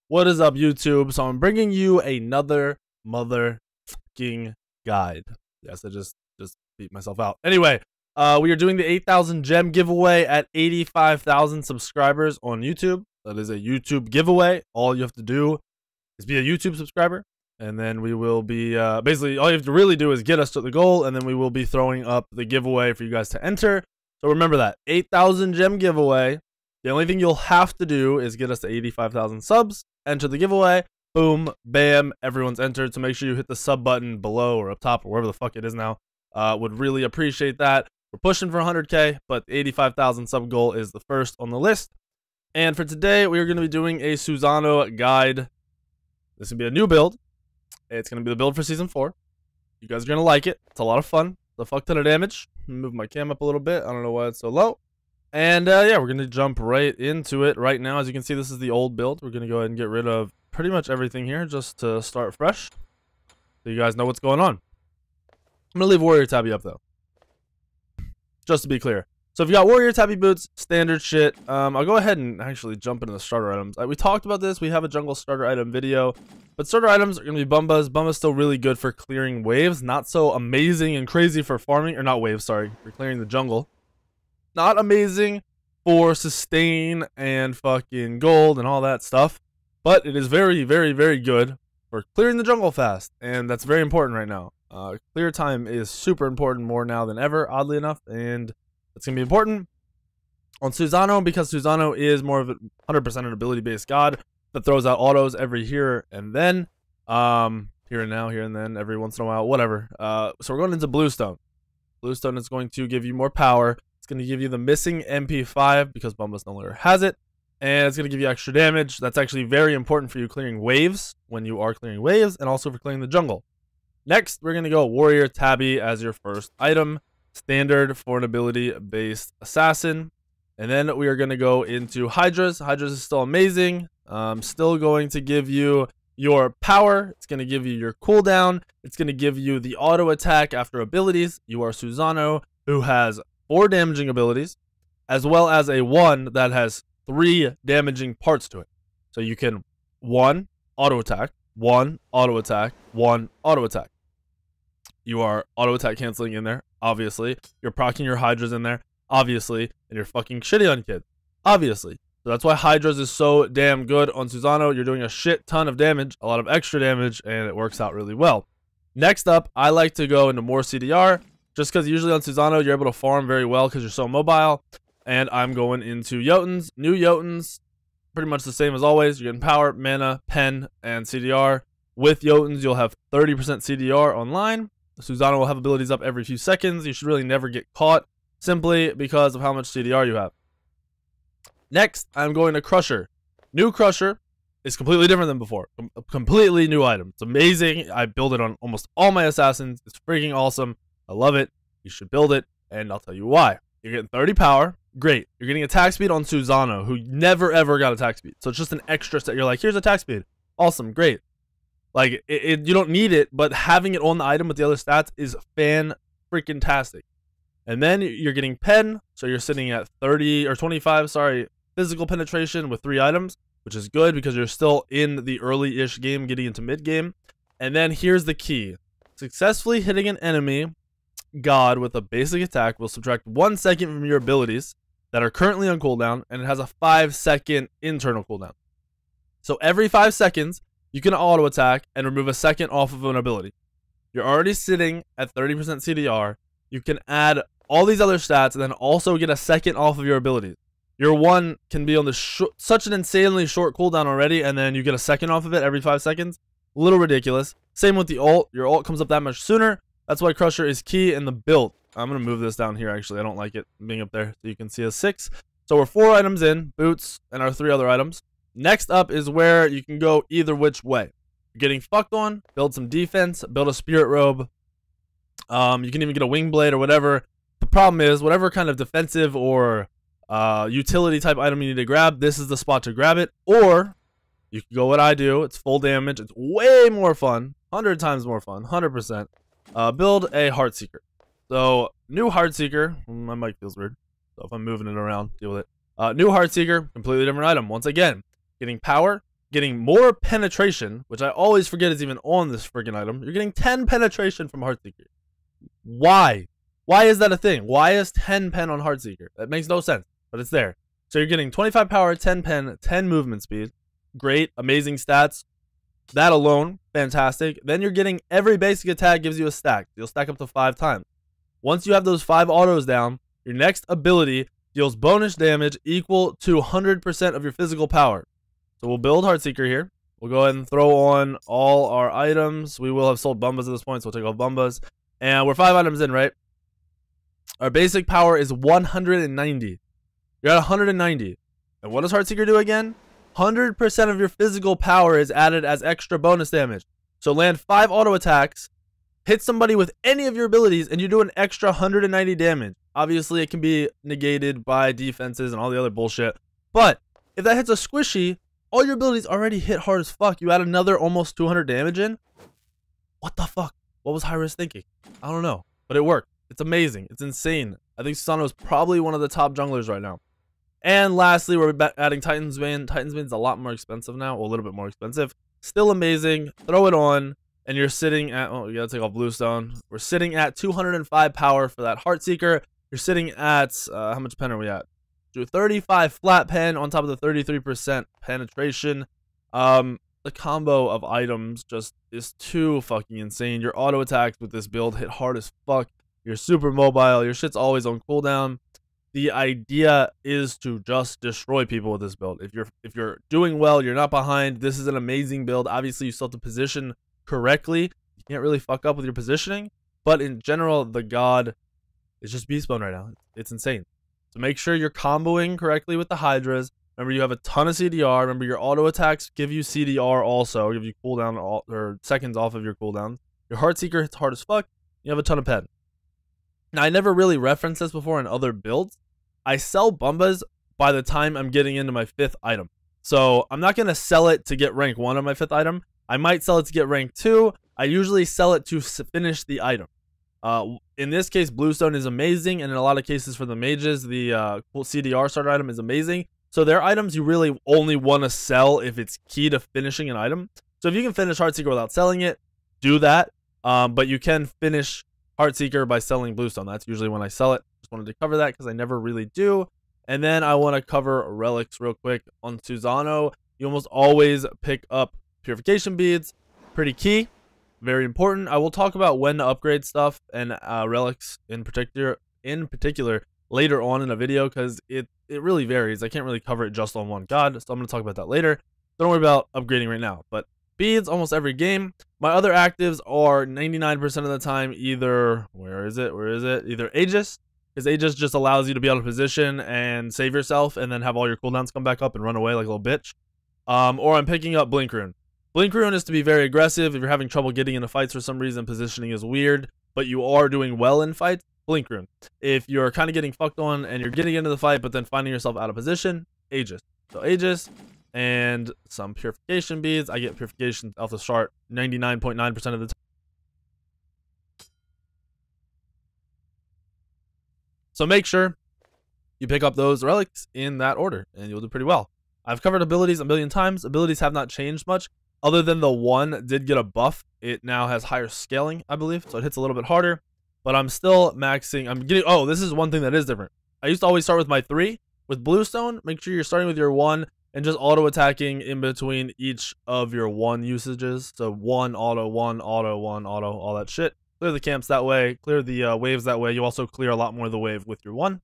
What is up, YouTube? So I'm bringing you another motherfucking guide. Yes, I just beat myself out. Anyway, we are doing the 8,000 gem giveaway at 85,000 subscribers on YouTube. That is a YouTube giveaway. All you have to do is be a YouTube subscriber, and then we will be basically all you have to really do is get us to the goal, and then we will be throwing up the giveaway for you guys to enter. So remember that 8,000 gem giveaway. The only thing you'll have to do is get us to 85,000 subs, enter the giveaway, boom, bam, everyone's entered. So make sure you hit the sub button below or up top or wherever the fuck it is now. Would really appreciate that. We're pushing for 100K, but the 85,000 sub goal is the first on the list. And for today, we are going to be doing a Susano guide. This will be a new build. It's going to be the build for Season 4. You guys are going to like it. It's a lot of fun. It's a fuck ton of damage. Move my cam up a little bit. I don't know why it's so low. And yeah, we're going to jump right into it right now. As you can see, this is the old build. We're going to go ahead and get rid of pretty much everything here just to start fresh, so you guys know what's going on. I'm going to leave Warrior Tabby up, though, just to be clear. So if you got Warrior Tabby boots, standard shit. I'll go ahead and actually jump into the starter items. We talked about this. We have a jungle starter item video. But starter items are going to be Bumbas. Bumba's still really good for clearing waves. Not so amazing and crazy for farming. Or not waves, sorry. For clearing the jungle. Not amazing for sustain and fucking gold and all that stuff. But it is very, very, very good for clearing the jungle fast. And that's very important right now. Clear time is super important, more now than ever, oddly enough. And it's going to be important on Susano because Susano is more of a 100% an ability-based god that throws out autos every here and then. Here and now, here and then, every once in a while, whatever. So we're going into Bluestone. Bluestone is going to give you more power. It's going to give you the missing MP5 because Bumbas no longer has it. And it's going to give you extra damage. That's actually very important for you clearing waves when you are clearing waves and also for clearing the jungle. Next, we're going to go Warrior Tabby as your first item. Standard for an ability-based assassin. And then we are going to go into Hydras. Hydras is still amazing. Still going to give you your power. It's going to give you your cooldown. It's going to give you the auto attack after abilities. You are Susano, who has 4 damaging abilities, as well as a 1 that has 3 damaging parts to it. So you can 1 auto attack, 1 auto attack, 1 auto attack. You are auto attack canceling in there, obviously. You're proccing your Hydras in there, obviously. And you're fucking shitty on kids, obviously. So that's why Hydras is so damn good on Susano. You're doing a shit ton of damage, a lot of extra damage, and it works out really well. Next up, I like to go into more CDR, just because usually on Susano, you're able to farm very well because you're so mobile. And I'm going into Yotans. New Yotans, pretty much the same as always. You're getting power, mana, pen, and CDR. With Yotans, you'll have 30% CDR online. Susano will have abilities up every few seconds. You should really never get caught simply because of how much CDR you have. Next, I'm going to Crusher. New Crusher is completely different than before. A completely new item. It's amazing. I build it on almost all my assassins. It's freaking awesome. I love it. You should build it, and I'll tell you why. You're getting 30 power. Great. You're getting attack speed on Susano, who never ever got attack speed. So it's just an extra set. You're like, here's attack speed. Awesome. Great. Like, you don't need it, but having it on the item with the other stats is fan-freaking-tastic. And then you're getting pen, so you're sitting at 30 or 25, sorry, physical penetration with 3 items, which is good because you're still in the early-ish game, getting into mid-game. And then here's the key. Successfully hitting an enemy god with a basic attack will subtract 1 second from your abilities that are currently on cooldown, and it has a 5-second internal cooldown. So every 5 seconds, you can auto attack and remove a second off of an ability. You're already sitting at 30% CDR. You can add all these other stats and then also get a second off of your abilities. Your 1 can be on the such an insanely short cooldown already, and then you get a second off of it every 5 seconds. A little ridiculous. Same with the ult. Your ult comes up that much sooner. That's why Crusher is key in the build. I'm going to move this down here, actually. I don't like it being up there, so you can see a 6. So we're 4 items in, boots, and our 3 other items. Next up is where you can go either which way. You're getting fucked on, build some defense, build a spirit robe. You can even get a wing blade or whatever. The problem is, whatever kind of defensive or utility type item you need to grab, this is the spot to grab it. Or you can go what I do. It's full damage. It's way more fun. 100 times more fun. 100%. Build a Heartseeker. So, new Heartseeker. My mic feels weird. So if I'm moving it around, deal with it. New Heartseeker, completely different item. Once again, getting power, getting more penetration, which I always forget is even on this freaking item. You're getting 10 penetration from Heartseeker. Why? Why is that a thing? Why is 10 pen on Heartseeker? That makes no sense, but it's there. So you're getting 25 power, 10 pen, 10 movement speed. Great, amazing stats. That alone, fantastic. Then you're getting every basic attack gives you a stack. You'll stack up to 5 times. Once you have those 5 autos down, your next ability deals bonus damage equal to 100% of your physical power. So we'll build Heartseeker here. We'll go ahead and throw on all our items. We will have sold Bumbas at this point, so we'll take off Bumbas. And we're 5 items in, right? Our basic power is 190. You're at 190. And what does Heartseeker do again? 100% of your physical power is added as extra bonus damage. So land 5 auto attacks, hit somebody with any of your abilities, and you do an extra 190 damage. Obviously, it can be negated by defenses and all the other bullshit. But if that hits a squishy, all your abilities already hit hard as fuck. You add another almost 200 damage in. What the fuck? What was Hi-Riz thinking? I don't know. But it worked. It's amazing. It's insane. I think Susano is probably one of the top junglers right now. And lastly, we're adding Titan's Bane. Titan's Bane's a lot more expensive now. Well, a little bit more expensive. Still amazing. Throw it on. And you're sitting at... Oh, you gotta take off Bluestone. We're sitting at 205 power for that Heartseeker. You're sitting at... how much pen are we at? 35 flat pen on top of the 33% penetration. The combo of items just is too fucking insane. Your auto attacks with this build hit hard as fuck. You're super mobile. Your shit's always on cooldown. The idea is to just destroy people with this build. If you're doing well, you're not behind. This is an amazing build. Obviously, you still have to position correctly. You can't really fuck up with your positioning. But in general, the god is just beast mode right now. It's insane. So make sure you're comboing correctly with the Hydras. Remember, you have a ton of CDR. Remember, your auto attacks give you CDR also. Give you cooldown or seconds off of your cooldowns. Your Heartseeker hits hard as fuck. You have a ton of pen. Now, I never really referenced this before in other builds. I sell Bumbas by the time I'm getting into my 5th item. So I'm not going to sell it to get rank 1 on my 5th item. I might sell it to get rank 2. I usually sell it to finish the item. In this case, Bluestone is amazing. And in a lot of cases for the mages, the cool CDR starter item is amazing. So they're items you really only want to sell if it's key to finishing an item. So if you can finish Heartseeker without selling it, do that. But you can finish Heartseeker by selling Bluestone. That's usually when I sell it. Just wanted to cover that because I never really do. And then I want to cover Relics real quick. On Susano, you almost always pick up Purification Beads. Pretty key. Very important. I will talk about when to upgrade stuff and Relics in particular later on in a video because it really varies. I can't really cover it just on one god, so I'm going to talk about that later. Don't worry about upgrading right now. But beads almost every game. My other actives are 99% of the time either... Where is it? Either Aegis, because Aegis just allows you to be out of position and save yourself and then have all your cooldowns come back up and run away like a little bitch. Or I'm picking up Blink Rune. Blink Rune is to be very aggressive. If you're having trouble getting into fights for some reason, positioning is weird, but you are doing well in fights, Blink Rune. If you're kind of getting fucked on and you're getting into the fight but then finding yourself out of position, Aegis. So Aegis and some Purification Beads. I get Purification off the start 99.9% of the time. So make sure you pick up those relics in that order and you'll do pretty well. I've covered abilities a million times. Abilities have not changed much. Other than the one did get a buff. It now has higher scaling, I believe. So it hits a little bit harder. But I'm still maxing. I'm getting... Oh, this is one thing that is different. I used to always start with my 3. With Bluestone, make sure you're starting with your 1 and just auto-attacking in between each of your 1 usages. So 1, auto, 1, auto, 1, auto, all that shit. Clear the camps that way. Clear the waves that way. You also clear a lot more of the wave with your 1.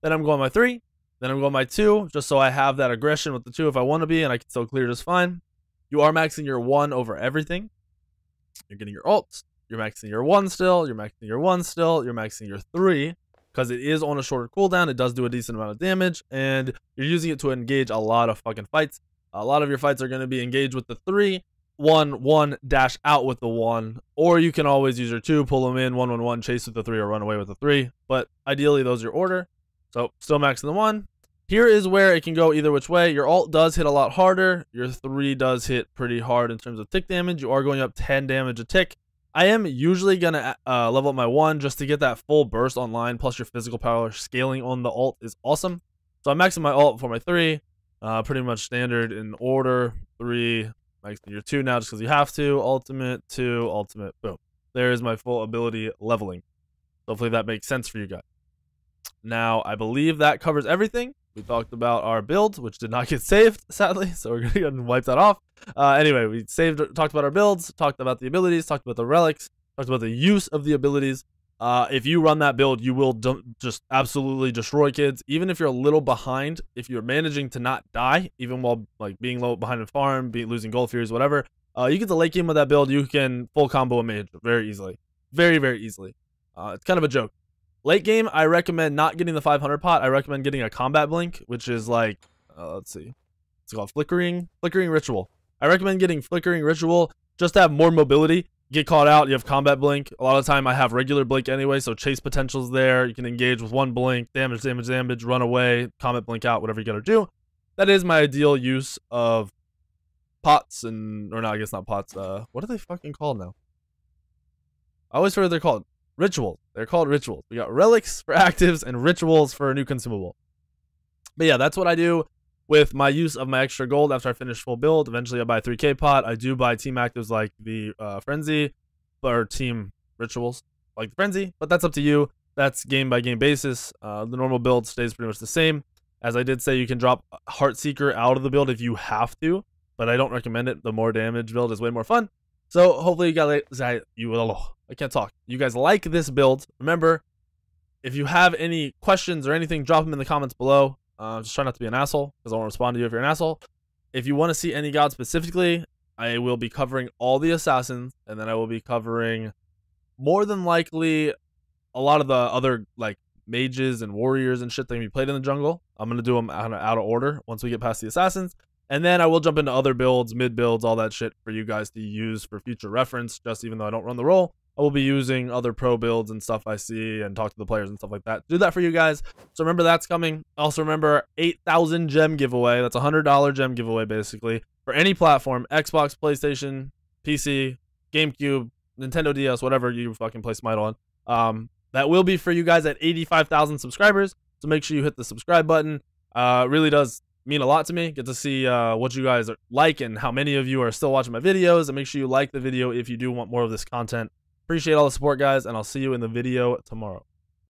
Then I'm going my 3. Then I'm going my 2, just so I have that aggression with the 2 if I want to be, and I can still clear just fine. You are maxing your 1 over everything. You're getting your ults. You're maxing your 1 still. You're maxing your 1 still. You're maxing your 3, because it is on a shorter cooldown. It does do a decent amount of damage, and you're using it to engage a lot of fucking fights. A lot of your fights are going to be engaged with the 3. 1, 1, dash out with the 1, or you can always use your 2, pull them in, 1, 1, 1, chase with the 3, or run away with the 3. But ideally, those are your order. So still maxing the 1. Here is where it can go either which way. Your ult does hit a lot harder. Your 3 does hit pretty hard in terms of tick damage. You are going up 10 damage a tick. I am usually going to level up my 1 just to get that full burst online. Plus your physical power scaling on the ult is awesome. So I'm maxing my ult for my 3. Pretty much standard in order. 3, like your 2 now just because you have to. Ultimate, 2, ultimate, boom. There is my full ability leveling. Hopefully that makes sense for you guys. Now, I believe that covers everything. We talked about our build, which did not get saved, sadly, so we're going to go ahead and wipe that off. Anyway, we talked about our builds, talked about the abilities, talked about the relics, talked about the use of the abilities. If you run that build, you will just absolutely destroy kids. Even if you're a little behind, if you're managing to not die, even while like being low behind in farm, losing gold furies, whatever, you get the late game with that build, you can full combo a mage very easily. Very, very easily. It's kind of a joke. Late game, I recommend not getting the 500 pot. I recommend getting a combat blink, which is like, let's see. It's called Flickering Ritual. I recommend getting Flickering Ritual just to have more mobility. Get caught out, you have combat blink. A lot of the time I have regular blink anyway, so chase potential's there. You can engage with 1 blink, damage, run away, combat blink out, whatever you gotta do. That is my ideal use of pots or no, I guess not pots. What are they fucking called now? I always forget what they're called. Rituals. They're called rituals. We got relics for actives and rituals for a new consumable. But yeah, that's what I do with my use of my extra gold after I finish full build. Eventually I buy 3k pot. I do buy team actives like the Frenzy or team rituals like the Frenzy, but that's up to you. That's game by game basis. The normal build stays pretty much the same. As I did say, you can drop Heart Seeker out of the build if you have to, but I don't recommend it. The more damage build is way more fun. So hopefully you guys, I can't talk. You guys like this build. Remember, if you have any questions or anything, drop them in the comments below. Just try not to be an asshole, because I won't respond to you if you're an asshole. If you want to see any god specifically, I will be covering all the assassins, and then I will be covering more than likely a lot of the other like mages and warriors and shit that can be played in the jungle. I'm gonna do them out of order once we get past the assassins. And then I will jump into other builds, mid builds, all that shit for you guys to use for future reference. Just even though I don't run the role, I will be using other pro builds and stuff I see and talk to the players and stuff like that. Do that for you guys. So remember that's coming. Also remember 8,000 gem giveaway. That's a $100 gem giveaway basically for any platform: Xbox, PlayStation, PC, GameCube, Nintendo DS, whatever you fucking play Smite on. That will be for you guys at 85,000 subscribers. So make sure you hit the subscribe button. Really does mean a lot to me. Get to see what you guys like and how many of you are still watching my videos, and make sure you like the video if you do want more of this content. Appreciate all the support, guys, and I'll see you in the video tomorrow.